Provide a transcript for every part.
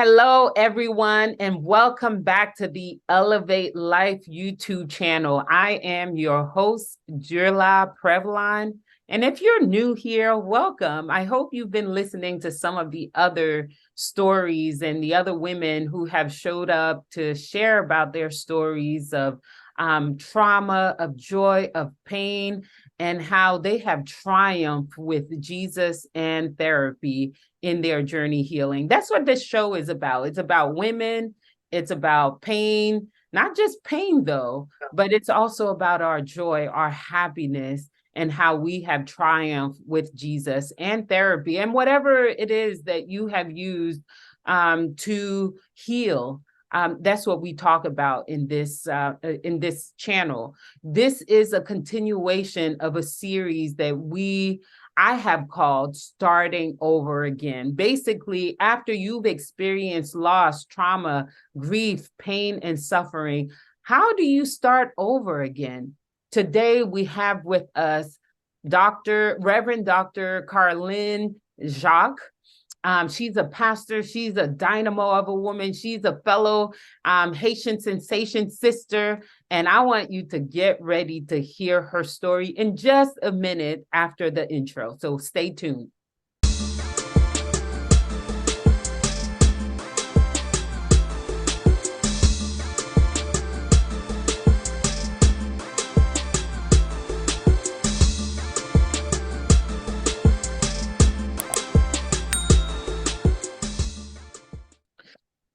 Hello, everyone, and welcome back to the Elevate Life YouTube channel. I am your host, Jirla Prevlon. And if you're new here, welcome. I hope you've been listening to some of the other stories and the other women who have showed up to share about their stories of trauma, of joy, of pain, and how they have triumphed with Jesus and therapy in their journey healing. That's what this show is about. It's about women, it's about pain, not just pain though, but it's also about our joy, our happiness, and how we have triumphed with Jesus and therapy and whatever it is that you have used to heal. That's what we talk about in this channel. This is a continuation of a series that I have called Starting Over Again. Basically, after you've experienced loss, trauma, grief, pain, and suffering, how do you start over again? Today, we have with us Reverend Dr. Carlyn Jacques. She's a pastor. She's a dynamo of a woman. She's a fellow Haitian sensation sister. And I want you to get ready to hear her story in just a minute after the intro. So stay tuned.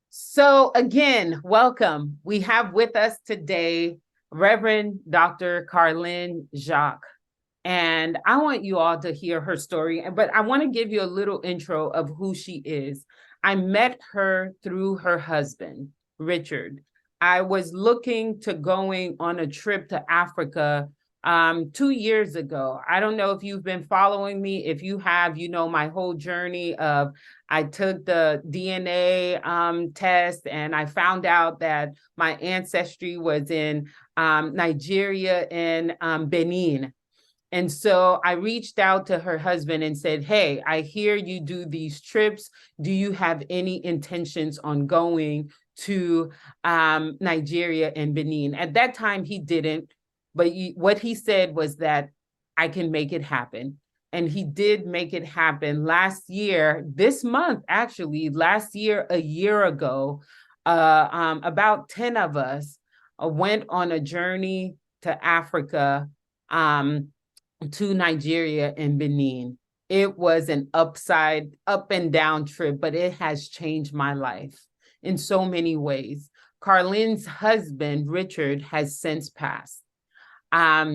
So again, welcome. We have with us today Reverend Dr. Carlyn Jacques. And I want you all to hear her story, but I want to give you a little intro of who she is. I met her through her husband, Richard. I was looking to going on a trip to Africa 2 years ago. I don't know if you've been following me. If you have, you know my whole journey of I took the DNA test and I found out that my ancestry was in Nigeria and Benin. And so I reached out to her husband and said, hey, I hear you do these trips. Do you have any intentions on going to Nigeria and Benin? At that time, he didn't. But what he said was that I can make it happen. And he did make it happen last year, this month, actually, last year, a year ago, about 10 of us went on a journey to Africa, to Nigeria and Benin. It was an up and down trip, but it has changed my life in so many ways. Carlyn's husband, Richard, has since passed. I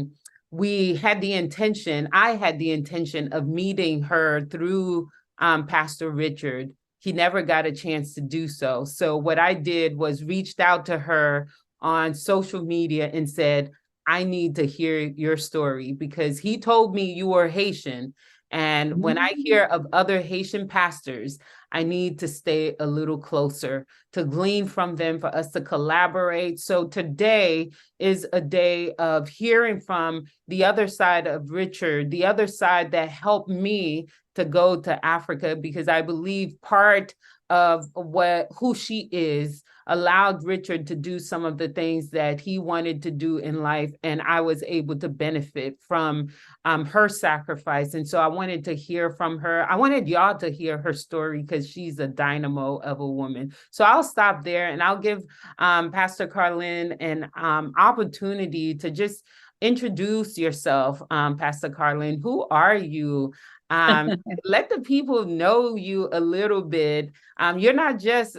had the intention of meeting her through Pastor Richard. He never got a chance to do so. So what I did was reached out to her on social media and said, I need to hear your story because he told me you were Haitian. And when I hear of other Haitian pastors, I need to stay a little closer to glean from them for us to collaborate. So today is a day of hearing from the other side of Richard, the other side that helped me to go to Africa, because I believe part of who she is allowed Richard to do some of the things that he wanted to do in life. And I was able to benefit from her sacrifice. And so I wanted to hear from her. I wanted y'all to hear her story because she's a dynamo of a woman. So I'll stop there and I'll give Pastor Carlyn an opportunity to just introduce yourself, Pastor Carlyn. Who are you? Let the people know you a little bit. You're not just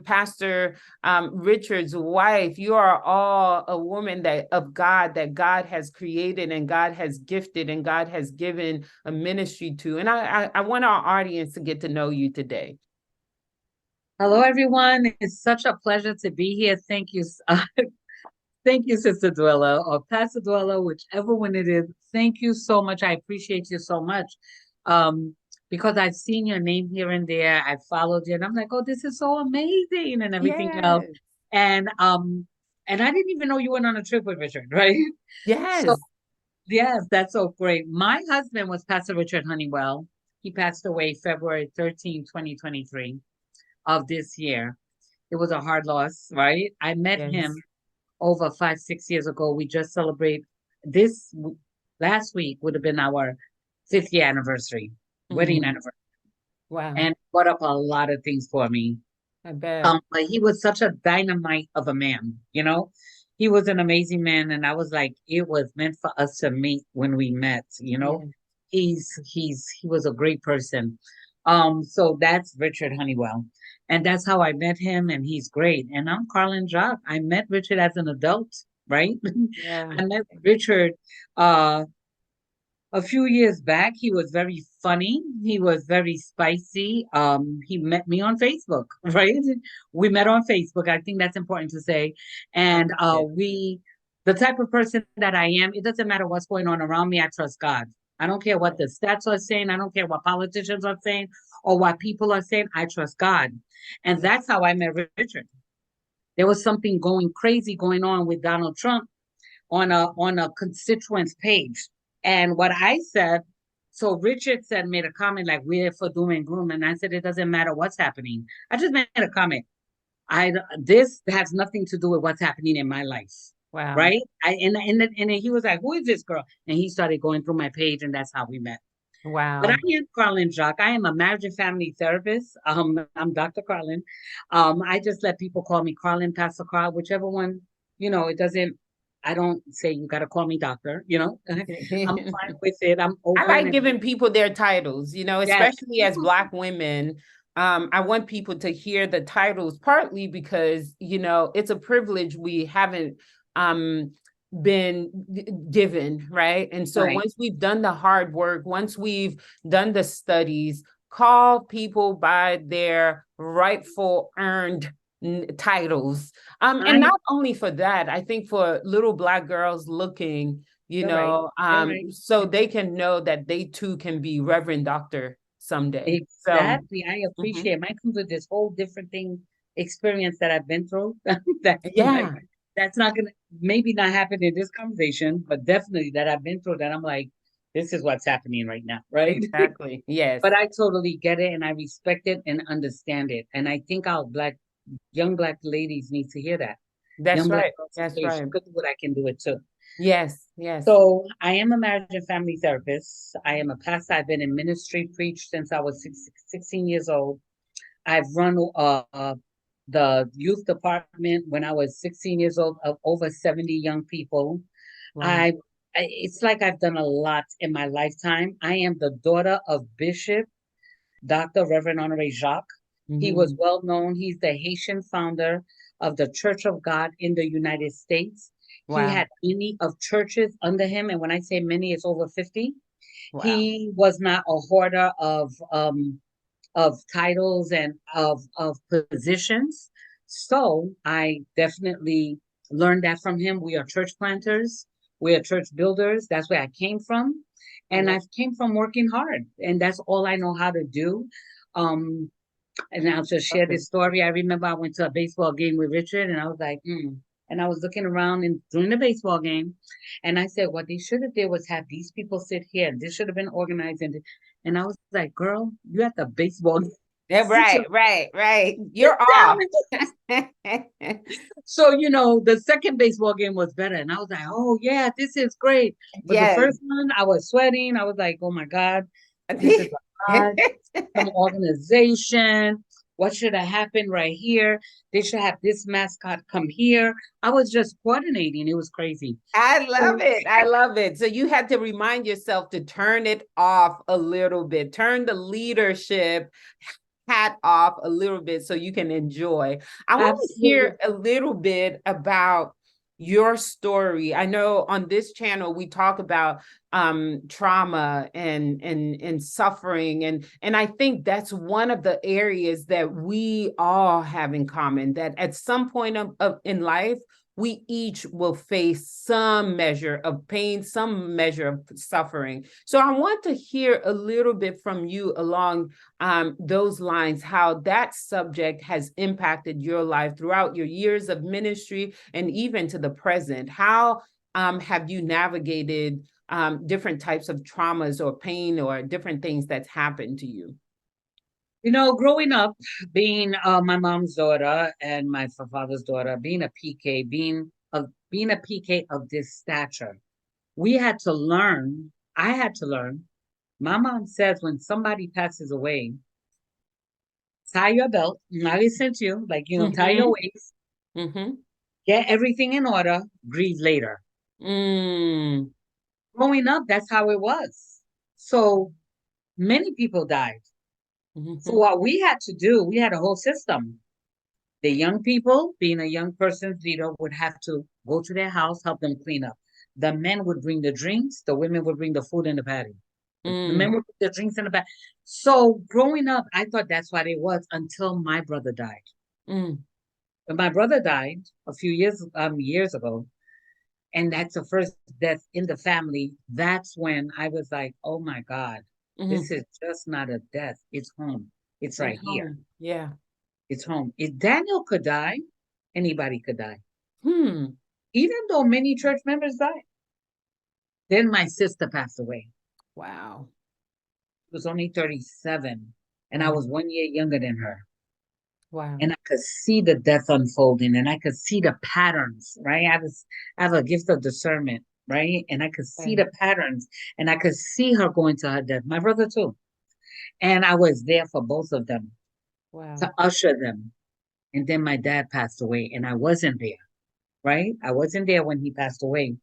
Pastor Richard's wife. You are all a woman of God that God has created and God has gifted and God has given a ministry to. And I want our audience to get to know you today. Hello, everyone. It's such a pleasure to be here. Thank you. Thank you, Sister Dwella or Pastor Dwella, whichever one it is. Thank you so much. I appreciate you so much. Because I've seen your name here and there. I followed you and I'm like, oh, this is so amazing and everything else. Yes. And I didn't even know you went on a trip with Richard, right? So Yes. yes, that's so great. My husband was Pastor Richard Honeywell. He passed away February 13, 2023. of this year. It was a hard loss, right? I met him Yes. over 5, 6 years ago. We just celebrate this last week would have been our 5th year anniversary, wedding Mhm. anniversary, Wow. and brought up a lot of things for me. I bet. But he was such a dynamite of a man, you know. He was an amazing man, and I was like, it was meant for us to meet when we met, you know. Yeah. He was a great person. So that's Richard Honeywell, and that's how I met him, and he's great. And I'm Carlyn Jacques. I met Richard as an adult, right? Yeah. I met Richard uh a few years back. He was very funny. He was very spicy. He met me on Facebook, right? We met on Facebook. I think that's important to say. I And love it. the type of person that I am, it doesn't matter what's going on around me. I trust God. I don't care what Right. the stats are saying. I don't care what politicians are saying or what people are saying. I trust God. And Yeah. that's how I met Richard. There was something going crazy going on with Donald Trump on a constituents page. And what I said, so Richard said made a comment like we're for doom and gloom, and I said it doesn't matter what's happening. I just made a comment. I This has nothing to do with what's happening in my life, Wow. right? And he was like, "Who is this girl?" And he started going through my page, and that's how we met. But I Wow. am Carlyn Jacques. I am a marriage and family therapist. I'm Dr. Carlyn. I just let people call me Carlyn, Pastor Carl, whichever one, it doesn't, I don't say you got to call me doctor. I'm fine with it. I'm I open like and giving people their titles, yes. especially as Black women. I want people to hear the titles partly because, it's a privilege we haven't um, been given, right? And so Right. once we've done the hard work, once we've done the studies, call people by their rightful earned titles. And I, not only for that, I think for little Black girls looking you're right. You're right. so they can know that they too can be Reverend Doctor someday. So, Exactly. I mhm. appreciate it. Mine comes with this whole different thing experience that I've been through. That's like Yeah, that's not gonna maybe not happen in this conversation, but definitely that I've been through that I'm like, this is what's happening right now, right? exactly. Yes, But I totally get it and I respect it and understand it. And I think our young black ladies need to hear that. that's Young black right. girls to That's say, if she right. could do it, I can do it too. Yes, yes. So I am a marriage and family therapist. I am a pastor. I've been in ministry, preached since I was 16 years old. I've run the youth department when I was 16 years old of over 70 young people. Wow. I, it's like I've done a lot in my lifetime. I am the daughter of Bishop Dr. Reverend Honore Jacques. He was Mhm. well known. He's the Haitian founder of the Church of God in the United States. He Wow. had many of churches under him, and when I say many, it's over 50. Wow. He was not a hoarder of titles and of positions. So I definitely learned that from him. We are church planters, we are church builders. That's where I came from. I And love I came from working hard, and that's all I know how to do. Um, and I'll just share it. this story. I remember I went to a baseball game with Richard, and I was like, hmm. And I was looking around and during the baseball game, and I said, what they should have did was have these people sit here. This should have been organized. And I was like, girl, you at the baseball game. Yeah, Sit your right, right, right. sit You're down. off. So, the second baseball game was better. And I was like, oh, yeah, this is great. But the Yes. first one, I was sweating. I was like, oh my God, this is a lot. Some organization. What should have happened right here? They should have this mascot come here. I was just coordinating. It was crazy. I love So, it. I love it. So you had to remind yourself to turn it off a little bit, turn the leadership hat off a little bit so you can enjoy. I want to absolutely. hear a little bit about your story. I know on this channel we talk about trauma and suffering and I think that's one of the areas that we all have in common, that at some point in life we each will face some measure of pain, some measure of suffering. So I want to hear a little bit from you along those lines, how that subject has impacted your life throughout your years of ministry and even to the present. How have you navigated different types of traumas or pain or different things that's happened to you? Growing up, being my mom's daughter and my father's daughter, being a PK, being a PK of this stature, we had to learn. I had to learn. My mom says when somebody passes away, tie your belt. Now listen to you, like tie your Mm-hmm. waist, Mm-hmm. get everything in order, grieve later. Mm. Growing up, that's how it was. So many people died. So Mm-hmm. what we had to do, we had a whole system. The young people, being a young person's leader, would have to go to their house, help them clean up. The men would bring the drinks, the women would bring the food in the patio. The men Mm. would bring the drinks in the back. So growing up, I thought that's what it was until my brother died. Mm. When my brother died a few years ago, and that's the first death in the family, that's when I was like, oh my God, Mm-hmm. this is just not a death. It's home. It's It's right here. home. Yeah. It's home. If Daniel could die, anybody could die. Hmm. Even though many church members died. Then my sister passed away. Wow. She was only 37, and I Wow. was 1 year younger than her. Wow. And I could see the death unfolding, and I could see the patterns, right? I have a gift of discernment, right? And I could see Okay. the patterns, and I could see her going to her death. My brother, too. And I was there for both of them to Wow. usher them. And then my dad passed away, and I wasn't there, right? I wasn't there when he passed away.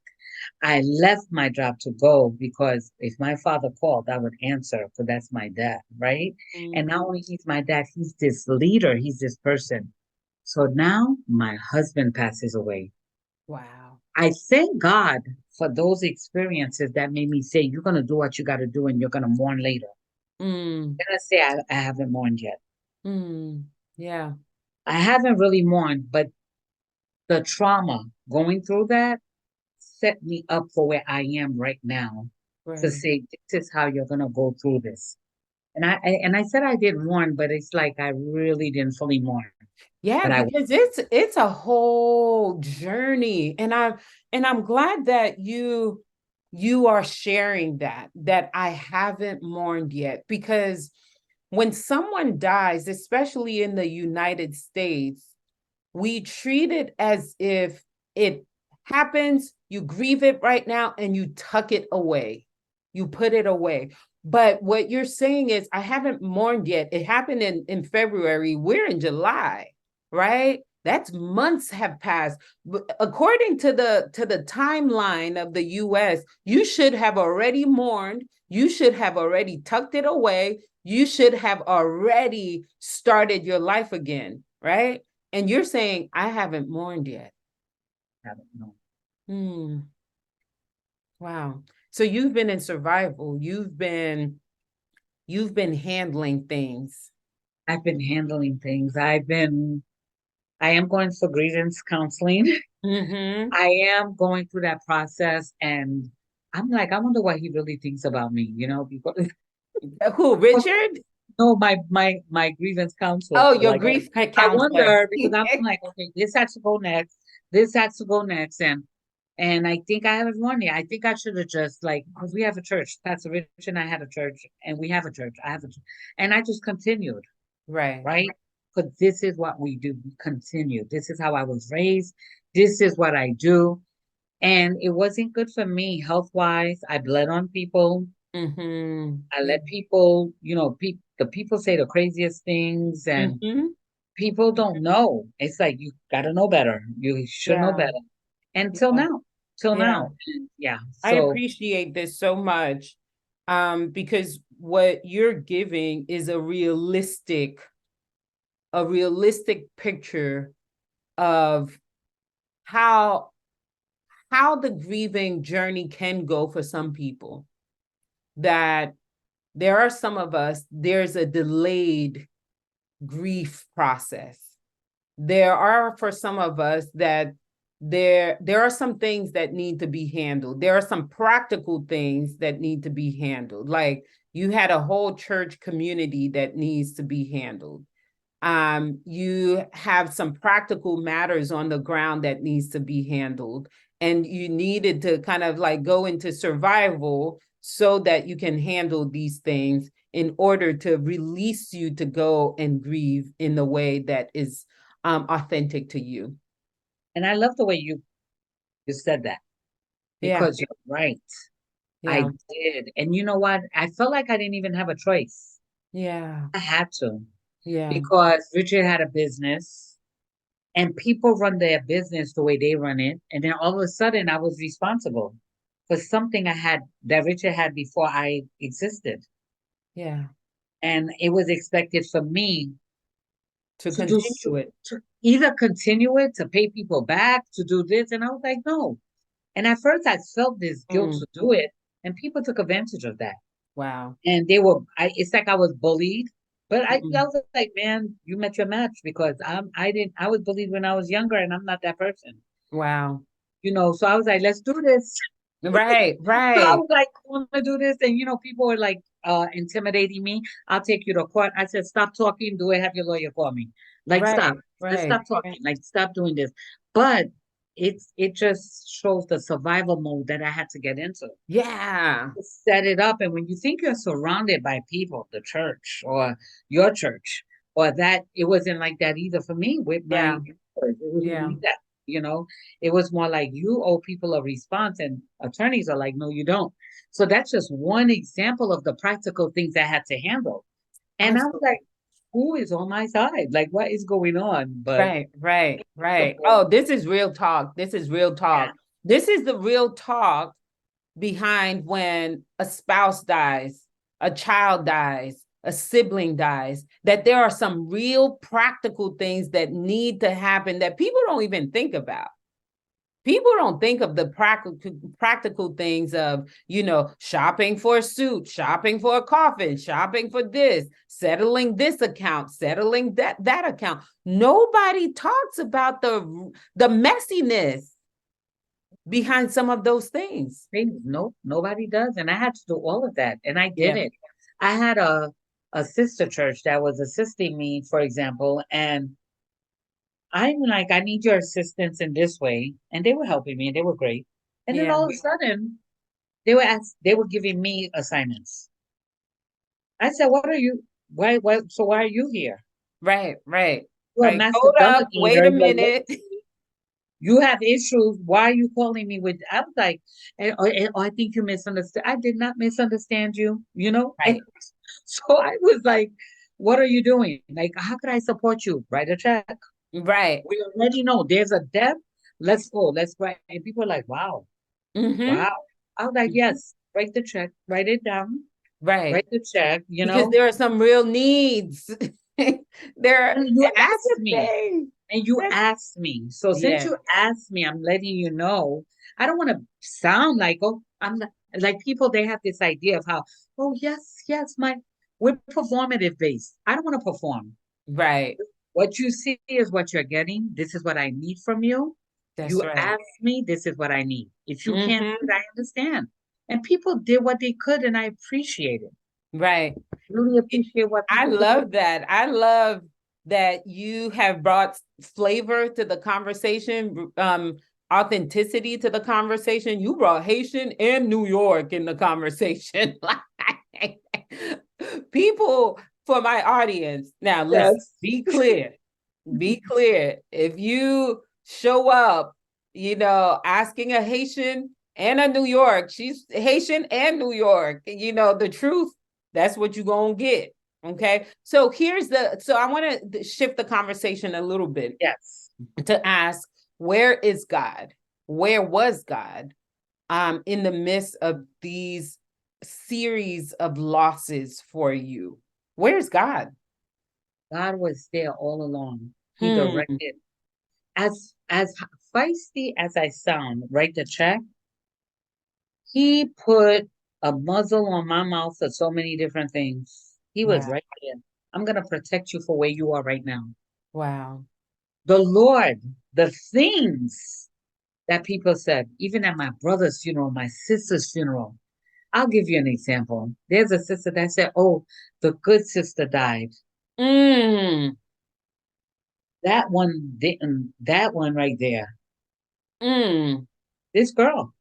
I left my job to go because if my father called, I would answer because that's my dad, right? And Mm. not only he's my dad, he's this leader, he's this person. So now my husband passes away. Wow. I thank God for those experiences that made me say, you're going to do what you got to do and you're going to mourn later. Mm. I'm going to say, I haven't mourned yet. Mm. Yeah. I haven't really mourned, but the trauma going through that set me up for where I am right now to Right. say, this is how you're going to go through this. And I said I did mourn, but it's like I really didn't fully mourn. Yeah, But I because it's a whole journey. And I'm glad that you are sharing that I haven't mourned yet, because when someone dies, especially in the United States, we treat it as if it happens, you grieve it right now, and you tuck it away. You put it away. But what you're saying is, I haven't mourned yet. It happened in February. We're in July, right? That's months have passed. But according to the timeline of the US, you should have already mourned. You should have already tucked it away. You should have already started your life again, right? And you're saying, I haven't mourned yet. haven't known. Hmm. Wow. So you've been in survival. You've been handling things. I've been handling things. I am going for grievance counseling. Mm-hmm. I am going through that process and I'm like, I wonder what he really thinks about me, because Who, Richard? no, my grievance counselor. Oh, your Like grief I counselor. wonder because I'm like, okay, this has to go next. This has to go next. And I think I haven't won yet. I think I should have just like because we have a church. Pastor Rich and I had a church and we have a church. I have a church. And I just continued, Right. right? Because this is what we do. We continue. This is how I was raised. This is what I do. And it wasn't good for me health wise. I bled on people. Mm-hmm. I Yeah. let people, the people say the craziest things, and Mm-hmm. people don't know. It's like you got to know better. You should know Yeah. better. And Yeah. till Yeah. now, yeah. I So appreciate this so much. Because what you're giving is a realistic picture of how how the grieving journey can go for some people. That there are some of us, there's a delayed grief process. There are for some of us that there are some things that need to be handled. There are some practical things that need to be handled. Like you had a whole church community that needs to be handled. You have some practical matters on the ground that needs to be handled, and you needed to kind of like go into survival so that you can handle these things in order to release you to go and grieve in the way that is authentic to you. And I love the way you said that, Yeah. because you're right. I Yeah. did. And you know what? I felt like I didn't even have a choice. Yeah. I had to, Yeah. because Richard had a business and people run their business the way they run it. And then all of a sudden I was responsible for something I had that Richard had before I existed. Yeah. And it was expected for me To to do, continue it. to either continue it, to pay people back, to do this. And I was like, no. And at first I felt this guilt Mm. to do it. And people took advantage of that. Wow. And they were, it's like I was bullied. But I Mm. was like, man, you met your match, because I was bullied when I was younger, and I'm not that person, Wow. So I was like, let's do this. Right. So I Right. was like, I want to do this. And, people were like, intimidating me. I'll take you to court. I said, stop talking. Do it. Have your lawyer call me. Like, Right. stop. Let's Right. stop talking. Like, stop doing this. But it just shows the survival mode that I had to get into. Yeah. Set it up. And when you think you're surrounded by people, the church or your church, or that, it wasn't like that either for me with my Yeah. church. It wasn't Yeah. like that. It was more like you owe people a response, and attorneys are like, no, you don't. So that's just one example of the practical things I had to handle. And I was Absolutely. like, who is on my side? Like, what is going on? But Right, right, right. support. Oh, this is real talk. This is real Yeah. talk. This is the real talk behind when a spouse dies, a child dies, a sibling dies, that there are some real practical things that need to happen that people don't even think about. People don't think of the practical things of, shopping for a suit, shopping for a coffin, shopping for this, settling this account, settling that account. Nobody talks about the messiness behind some of those things. Things. Nope, nobody does. And I had to do all of that. And I did Yeah. it. I had a sister church that was assisting me, for example, and I'm like, I need your assistance in this way. And they were helping me and they were great. And then Yeah. all of a sudden they were giving me assignments. I said, what are you why are you here? Right, right. You're a Like, master hold up, wait delegator. a minute. You have issues. Why are you calling me with? I was like, or I think you misunderstood. I did not misunderstand you, And Right, so I was like, what are you doing? Like, how could I support you? Write a check. right. We already know there's a debt. Let's go. Let's write. And people are like, wow, Mm-hmm. wow. I was like, yes, write the check, write it down, Right. write the check, Because there are some real needs. There, And you that's asked the me. thing. And you That's, asked me. So since yeah, you asked me, I'm letting you know. I don't want to sound like, oh, I'm not like people, they have this idea of how, oh, yes, yes, we're performative based. I don't want to perform. right. What you see is what you're getting. This is what I need from you. That's You right. ask me, this is what I need. If you can't do Mm-hmm. it, I understand. And people did what they could, and I appreciate it. Right. Really appreciate what I people could do. love that. I love that you have brought flavor to the conversation, authenticity to the conversation. You brought Haitian and New York in the conversation. Like, people, for my audience, now listen, Yes. be clear. Be clear. If you show up, asking a Haitian and a New York, she's Haitian and New York, the truth, that's what you're going to get. Okay. So I want to shift the conversation a little bit Yes. to ask, where is God? Where was God in the midst of these series of losses for you? Where's God? God was there all along. He Hmm. directed. As feisty as I sound, write the check. He put a muzzle on my mouth for so many different things. He was Wow. right there. I'm gonna protect you for where you are right now. Wow. The Lord, the things that people said, even at my brother's funeral, my sister's funeral. I'll give you an example. There's a sister that said, oh, the good sister died. Mm. That one didn't, that one right there. Mm. This girl,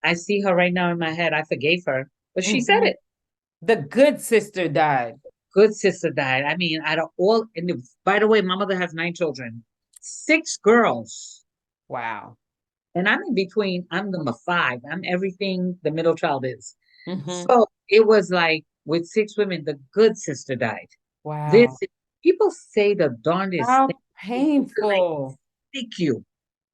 I see her right now in my head. I forgave her, but she said Mm-hmm. it. The good sister died. Good sister died. I mean, out of all, and by the way, my mother has 9 children, 6 girls. Wow. And I'm in between, I'm number 5. I'm everything the middle child is. Hmm. So it was like with 6 women, the good sister died. Wow. This people say the darndest thing. How It could like painful. stick you.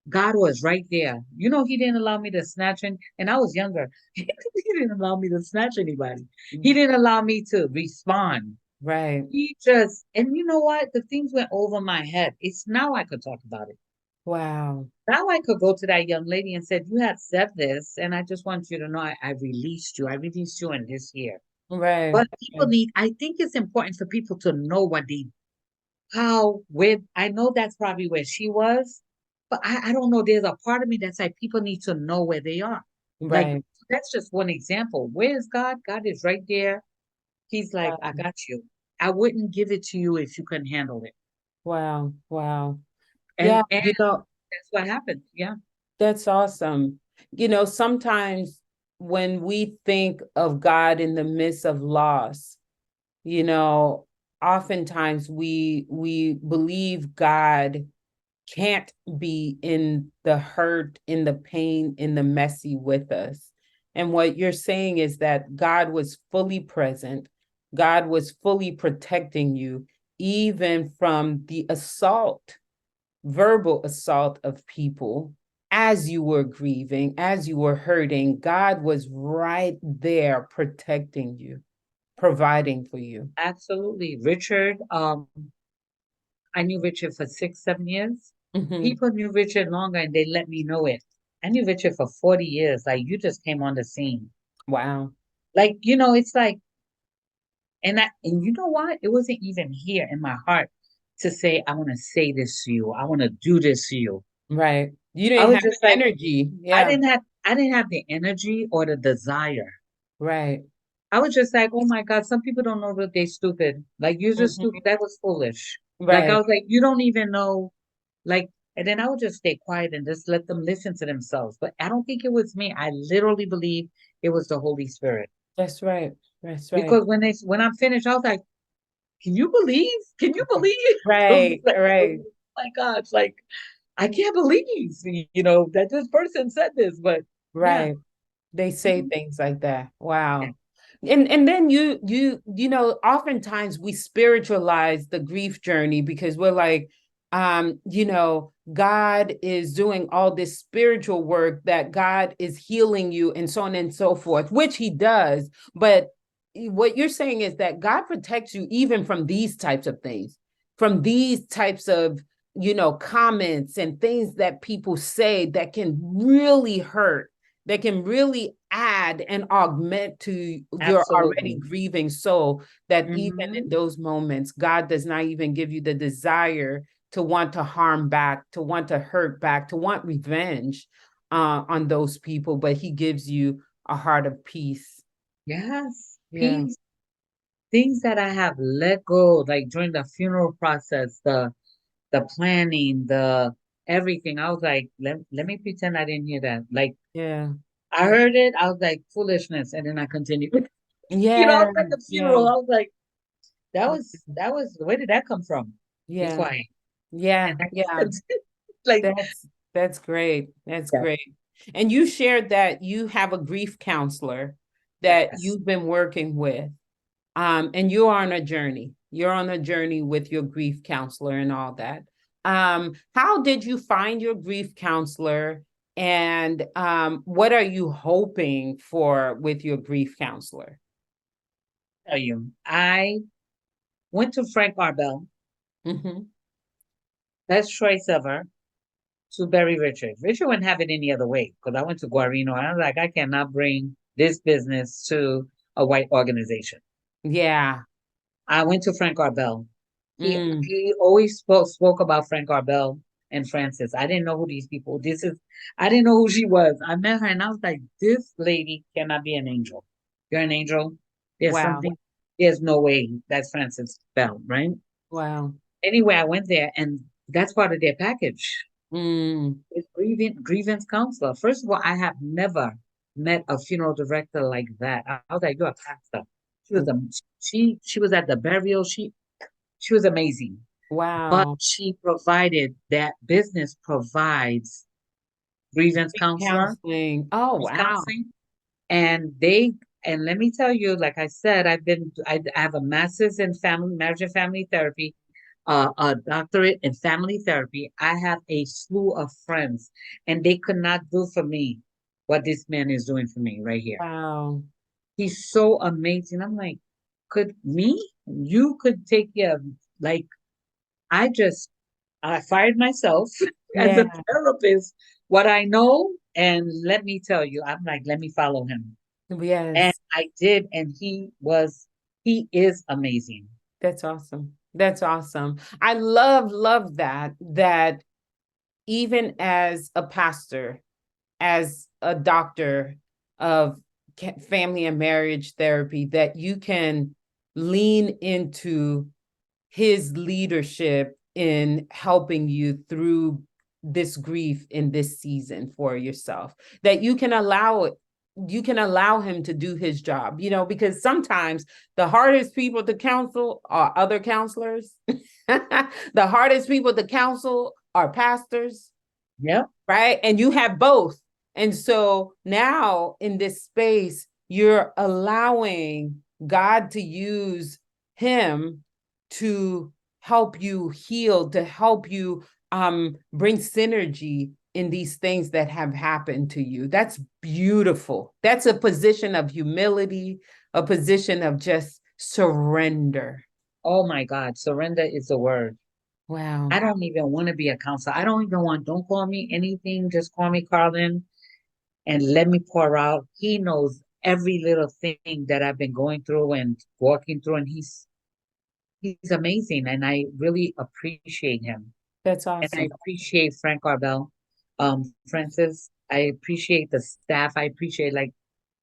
God was right there. You know, he didn't allow me to snatch and I was younger. He didn't allow me to snatch anybody. He didn't allow me to respond. Right. He just, and you know what? The things went over my head. It's now I could talk about it. Wow. Now I could go to that young lady and said, "You have said this, and I just want you to know I released you. I released you in this year." Right. But people need, I think it's important for people to know what they, how, with, I know that's probably where she was, but I don't know. There's a part of me that's like, people need to know where they are. Like, Right. that's just one example. Where is God? God is right there. He's like, I Wow. got you. I wouldn't give it to you if you couldn't handle it. Wow. Wow. Yeah, And that's what happened. Yeah. that's awesome. Sometimes when we think of God in the midst of loss, you know, oftentimes we believe God can't be in the hurt, in the pain, in the messy with us. And what you're saying is that God was fully present. God was fully protecting you, even from the assault, verbal assault of people as you were grieving, as you were hurting. God was right there protecting you, providing for you. Absolutely. Richard, I knew Richard for 6, 7 years. Mhm. People knew Richard longer and they let me know it. I knew Richard for 40 years. Like you just came on the scene. Wow. Like, it's like, and you know what? It wasn't even here in my heart to say, I want to say this to you. I want to do this to you. Right. You I didn't was have just the like, energy. Yeah. I didn't have the energy or the desire. Right. I was just like, oh my God, some people don't know that they're stupid. Like you're just stupid. Mhm. That was foolish. Like I Right. was like, you don't even know. Like, and then I would just stay quiet and just let them listen to themselves. But I don't think it was me. I literally believe it was the Holy Spirit. That's right. That's right. Because when I'm finished, I was like, can you believe? Can you believe? I was Right. like, oh Right. my gosh, like I can't believe, that this person said this. But yeah. Right. They say Mhm. things like that. Yeah, Wow. And then oftentimes we spiritualize the grief journey because we're like, God is doing all this spiritual work, that God is healing you and so on and so forth, which he does. But what you're saying is that God protects you even from these types of things, from these types of, comments and things that people say that can really hurt, that can really add and augment to your already absolutely. grieving soul, that even in Hmm. those moments, God does not even give you the desire to want to harm back, to want to hurt back, to want revenge on those people, but he gives you a heart of peace. Yes. Yeah. Peace. Things that I have let go, like during the funeral process, the planning, the everything. I was like, let me pretend I didn't hear that. Like Yeah. I heard it, I was like, foolishness. And then I continued. I Yeah. was at the Yeah. funeral. I was like, that was where did that come from? Be Yeah. quiet. Yeah. And I just Yeah. continued, like, That's great. That's yeah, great. And you shared that you have a grief counselor that yes. you've been working with. And you're on a journey. You're on a journey with your grief counselor and all that. How did you find your grief counselor? And what are you hoping for with your grief counselor? Tell you. I went to Frank Arbel, Hmm. best choice ever, to bury Richard. Richard wouldn't have it any other way because I went to Guarino and I was like, I cannot bring this business to a white organization. Yeah. I went to Frank Arbel. He Mm. he always spoke about Frank Arbel and Francis. I didn't know who these people. I didn't know who she was. I met her and I was like, this lady cannot be an angel. You're an angel. There's Wow. something. There's no way that's Francis Bell, right? Wow. Anyway, I went there and that's part of their package. Mm. It's grievance counselor. First of all, I have never met a funeral director like that. I was like, you're a pastor. She was a she was at the burial. She was amazing. But Wow. she provided that business provides grievance counselor, Counseling. Oh, grief wow. counseling, and they and let me tell you, like I said, I have a master's in family marriage and family therapy, a doctorate in family therapy. I have a slew of friends, and they could not do for me what this man is doing for me right here. Wow. He's so amazing. I'm like, could me? You could take care of like I just I fired myself as a Yeah. therapist, what I know, and let me tell you, I'm like, let me follow him. And Yes. I did, and he is amazing. That's awesome. That's awesome. I love that even as a pastor, as a doctor of family and marriage therapy, that you can lean into his leadership in helping you through this grief in this season for yourself, that you can allow him to do his job, because sometimes the hardest people to counsel are other counselors. The hardest people to counsel are pastors, Yeah. right? And you have both. And so now in this space, you're allowing God to use him to help you heal, to help you bring synergy in these things that have happened to you. That's beautiful. That's a position of humility, a position of just surrender. Oh my God, surrender is the word. Wow. I don't even want to be a counselor. I don't even want, don't call me anything. Just call me Carlin and let me pour out. He knows every little thing that I've been going through and walking through, and he's amazing. And I really appreciate him. That's And I awesome. appreciate Frank Arbel, Francis. I appreciate the staff. I appreciate like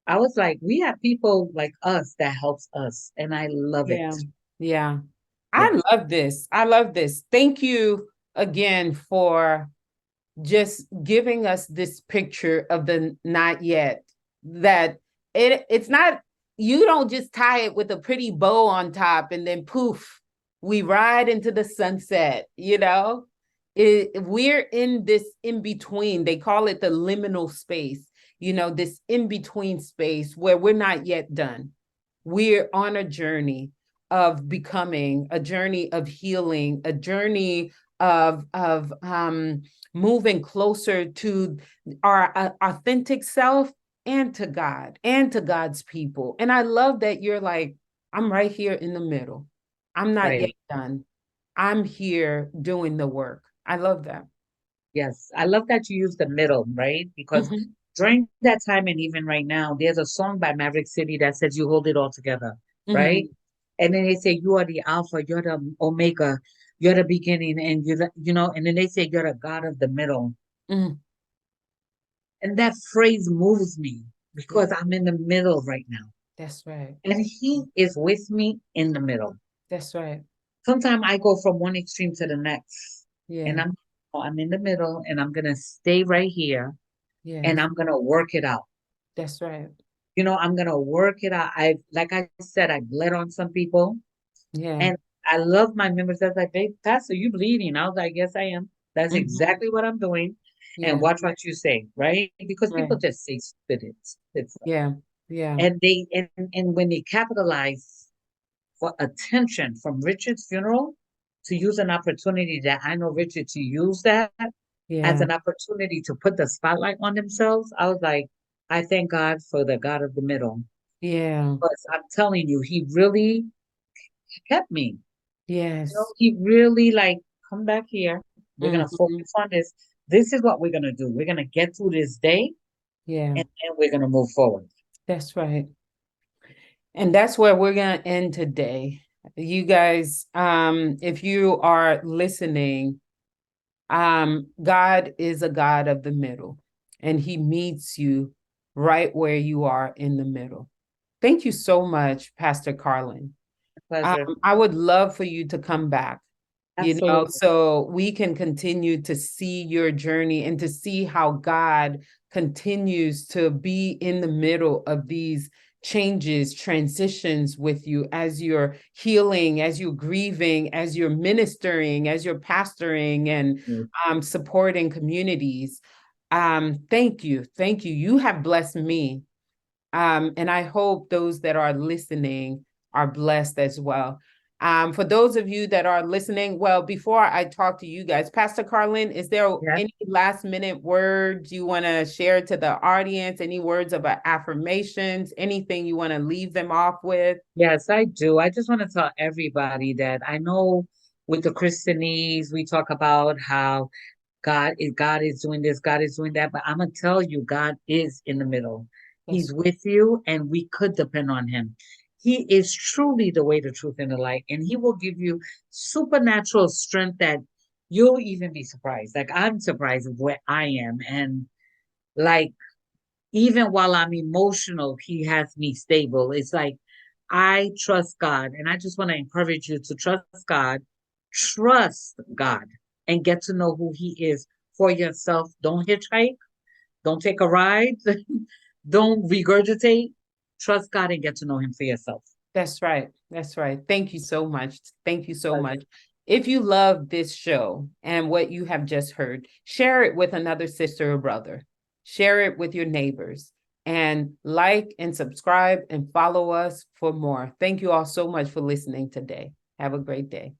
I was like, we have people like us that helps us, and I love it. Yeah. Yeah. Yeah, I love this. I love this. Thank you again for just giving us this picture of the not yet. That it's not, you don't just tie it with a pretty bow on top and then poof, we ride into the sunset. We're in this in between. They call it the liminal space, this in between space where we're not yet done. We're on a journey of becoming, a journey of healing, a journey of moving closer to our authentic self and to God and to God's people. And I love that you're like, I'm right here in the middle. I'm not yet right. done. I'm here doing the work. I love that. Yes, I love that you use the middle, right? Because Mhm, during that time and even right now, there's a song by Maverick City that says you hold it all together, right? mhm, And then they say you are the Alpha, you're the Omega, you're the beginning, and and then they say you're the God of the middle. mhm. And that phrase moves me Yeah, because I'm in the middle right now. that's right. And he is with me in the middle. That's right. Sometimes I go from one extreme to the next, and Yeah, I'm in the middle, and I'm gonna stay right here, and yes, I'm gonna work it out. that's right. I'm gonna work it out. Like I said, I bled on some people, Yeah. and I love my members. That's like, hey, Pastor, you bleeding? I was like, yes, I am. That's Mhm. exactly what I'm doing. And Yeah, watch what you say, right? Because people right. just say stupid stuff. Yeah, yeah, And and when they capitalize for attention from Richard's funeral to use an opportunity that I know Richard to use that as yeah, an opportunity to put the spotlight on themselves, I was like, I thank God for the God of the middle. yeah. Because I'm telling you, he really kept me. Yes. He really like, come back here. We're gonna Mhm. focus on this. This is what we're gonna do. We're gonna get through this day Yeah, and then we're gonna move forward. that's right. And that's where we're going to end today. You guys, if you are listening, God is a God of the middle, and he meets you right where you are in the middle. Thank you so much, Pastor Carlin. Pleasure. I would love for you to come back, Absolutely. so we can continue to see your journey and to see how God continues to be in the middle of these changes, transitions with you as you're healing, as you're grieving, as you're ministering, as you're pastoring and supporting communities. Thank you. Thank you. You have blessed me. And I hope those that are listening are blessed as well. For those of you that are listening, well, before I talk to you guys, Pastor Carlyn, is there any last minute words you want to share to the audience? Any words of affirmations? Anything you want to leave them off with? Yes, I do. I just want to tell everybody that I know with the Christianese, we talk about how God is doing this, God is doing that, but I'm gonna tell you, God is in the middle. Yes. He's with you, and we could depend on him. He is truly the way, the truth, and the light, and he will give you supernatural strength that you'll even be surprised. Like I'm surprised of where I am, and like even while I'm emotional, he has me stable. It's like I trust God, and I just want to encourage you to trust God, and get to know who He is for yourself. Don't hitchhike, don't take a ride, don't regurgitate. Trust God and get to know Him for yourself. That's right. That's right. Thank you so much. Thank you so much. If you love this show and what you have just heard, share it with another sister or brother. Share it with your neighbors and like and subscribe and follow us for more. Thank you all so much for listening today. Have a great day.